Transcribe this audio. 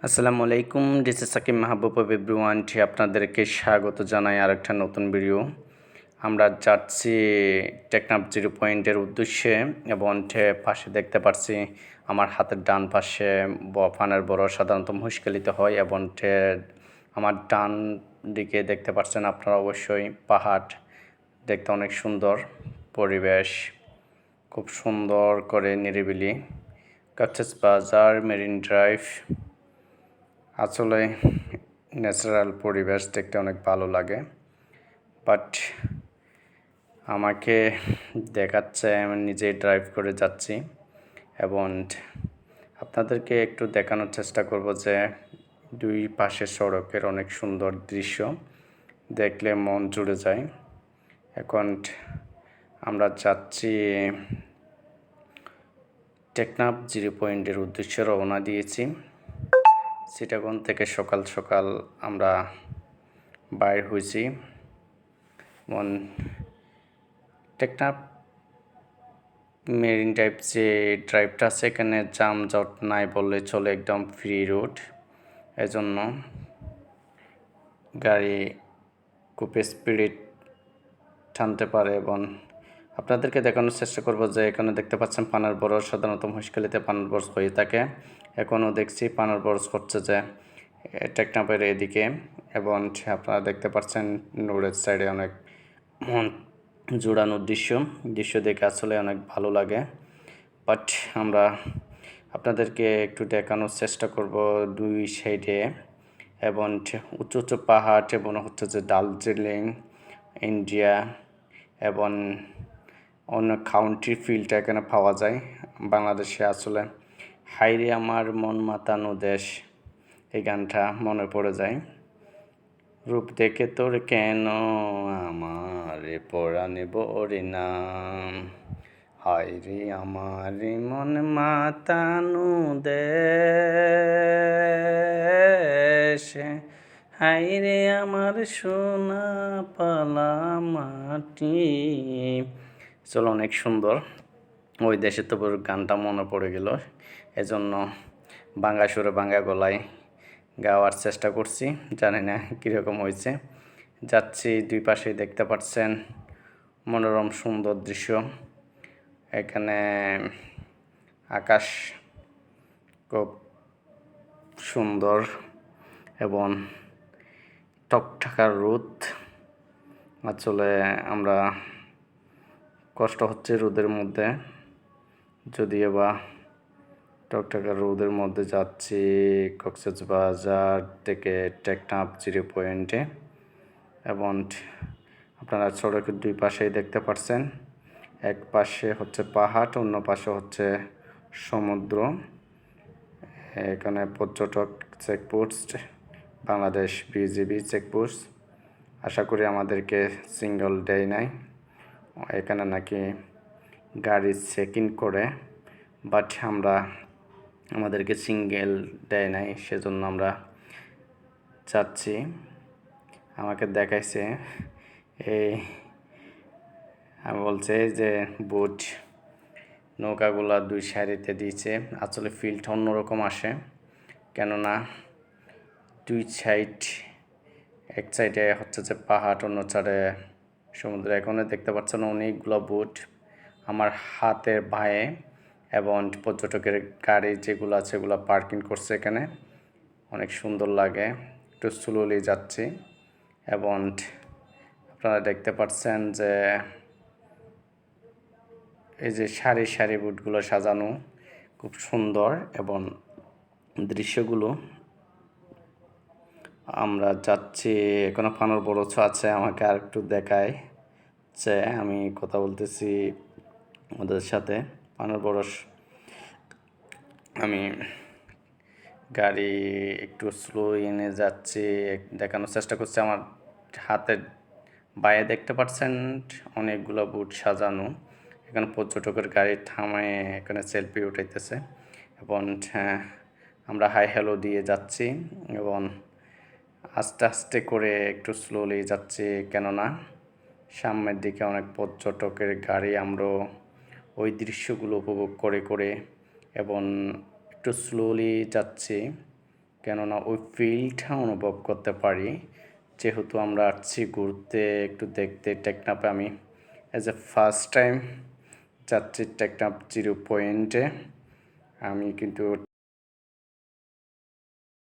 আসসালামু আলাইকুম, this is Sakib Mahbub of everyone. আপনাদেরকে স্বাগত জানাই আরেকটা নতুন ভিডিও। আমরা যাচ্ছি টেকনাফ 0 পয়েন্টের উদ্দেশ্যে এবং পাশে দেখতে পাচ্ছি আমার হাতের ডান পাশে ফানের বড় সাধারণত মুশকিলিত হয় এবং আমার ডান দিকে দেখতে পাচ্ছেন আপনারা অবশ্যই পাহাড় দেখতে অনেক সুন্দর পরিবেশ, খুব সুন্দর করে নিরিবিলি কক্সবাজার মেরিন ড্রাইভ। আসলে ন্যাচারাল পরিবেশ দেখতে অনেক ভালো লাগে, বাট আমাকে দেখাচ্ছে আমি নিজেই ড্রাইভ করে যাচ্ছি এবং আপনাদেরকে একটু দেখানোর চেষ্টা করব যে দুই পাশে সড়কের অনেক সুন্দর দৃশ্য দেখলে মন জুড়ে যায়। এখন আমরা যাচ্ছি টেকনাফ 0 পয়েন্টের উদ্দেশ্যে রওনা দিয়েছি। চিটাগং থেকে সকাল সকাল আমরা বাইর হয়েছি এবং টেকনাফ মেরিন ড্রাইভ যে ড্রাইভটা আছে এখানে যানজট নাই বললে চলে, একদম ফ্রি রোড। এজন্য গাড়ি খুব স্পিডে টানতে পারে এবং আপনাদেরকে দেখানোর চেষ্টা করব যে এখানে দেখতে পাচ্ছেন পানার বরজ, সাধারণত মুশকিলিতে পানার বরজ হয়ে থাকে। এখনও দেখছি পানার বরজ হচ্ছে যে টেকনাফের এদিকে এবং আপনারা দেখতে পাচ্ছেন রোডের সাইডে অনেক মন জোড়ানোর দৃশ্য দেখে আসলে অনেক ভালো লাগে। বাট আমরা আপনাদেরকে একটু দেখানোর চেষ্টা করব দুই সাইডে এবং উঁচু উঁচু পাহাড় এবং হচ্ছে যে দার্জিলিং ইন্ডিয়া এবং অন্য কাউন্ট্রি ফিলটা এখানে পাওয়া যায় বাংলাদেশে। আসলে হাইরে আমার মন মাতানো দেশ, এই গানটা মনে পড়ে যায়। রূপ দেখে তোর কেন আমার পরাণে বরে নাম, হায়রে আমার মন মাতানো দেশ, হায়রে আমার সোনা পালা মাটি। চলো, অনেক সুন্দর ওই দেশে তো গানটা মনে পড়ে গেল, এজন্য বাংলা সুরে বাংলা গলায় গাওয়ার চেষ্টা করছি। জানি না কীরকম হয়েছে। যাচ্ছি, দুই পাশেই দেখতে পাচ্ছেন মনোরম সুন্দর দৃশ্য। এখানে আকাশ খুব সুন্দর এবং টকটকা রোদ। আসলে আমরা কষ্ট হচ্ছে রোদের মধ্যে, যদিও বা টকটকা রোদের মধ্যে যাচ্ছি কক্সবাজার থেকে টেকনাফ 0 পয়েন্টে এবং আপনারা সড়কের দুই পাশেই দেখতে পাচ্ছেন, এক পাশে হচ্ছে পাহাড়, অন্য পাশে হচ্ছে সমুদ্র। এখানে পর্যটক চেকপোস্ট, বাংলাদেশ বিজিবি চেকপোস্ট। আশা করি আমাদেরকে সিঙ্গল ডে নাই, এখানে নাকি গাড়ি চেক ইন করে, বাট আমাদেরকে সিঙ্গেল দেয় নাই, সেজন্য আমরা যাচ্ছি। আমাকে দেখাইছে আমি বলছে যে বোট নৌকাগুলা দুই সারিতে দিয়েছে। আসলে ফিল্ড অন্যরকম আসে, কেননা দুই সাইড, এক সাইডে হচ্ছে যে পাহাড়, অন্য সাইডে সমুদ্র। এখানে দেখতে পাচ্ছেন অনেকগুলো বোট আমার হাতের বাঁয়ে এবং পর্যটকের গাড়ি যেগুলো আছে সেগুলো পার্কিং করছে এখানে। অনেক সুন্দর লাগে, একটু স্লোলি যাচ্ছি এবং আপনারা দেখতে পাচ্ছেন যে এই যে সারি সারি বোটগুলো সাজানো খুব সুন্দর এবং দৃশ্যগুলো। আমরা যাচ্ছি, এখনো পানার বরজ আছে, আমাকে আর একটু দেখায় যে আমি কথা বলতেছি ওদের সাথে। পানার বরজ আমি গাড়ি একটু স্লো এনে যাচ্ছি, দেখানোর চেষ্টা করছি। আমার হাতের বাইরে দেখতে পাচ্ছেন অনেকগুলো বুট সাজানো, এখানে পর্যটকের গাড়ি থামায় এখানে সেলফি উঠাইতেছে এবং আমরা হাই হ্যালো দিয়ে যাচ্ছি এবং আস্তে আস্তে করে একটু স্লোলি যাচ্ছি, কেননা সামনের দিকে অনেক পর্যটকের গাড়ি। আমরা ওই দৃশ্যগুলো উপভোগ করে এবং একটু স্লোলি যাচ্ছি, কেননা ওই ফিলটা অনুভব করতে পারি। যেহেতু আমরা আসছি ঘুরতে, একটু দেখতে টেকনাফে। আমি অ্যাজ এ ফার্স্ট টাইম যাচ্ছি টেকনাফ জিরো পয়েন্টে। আমি কিন্তু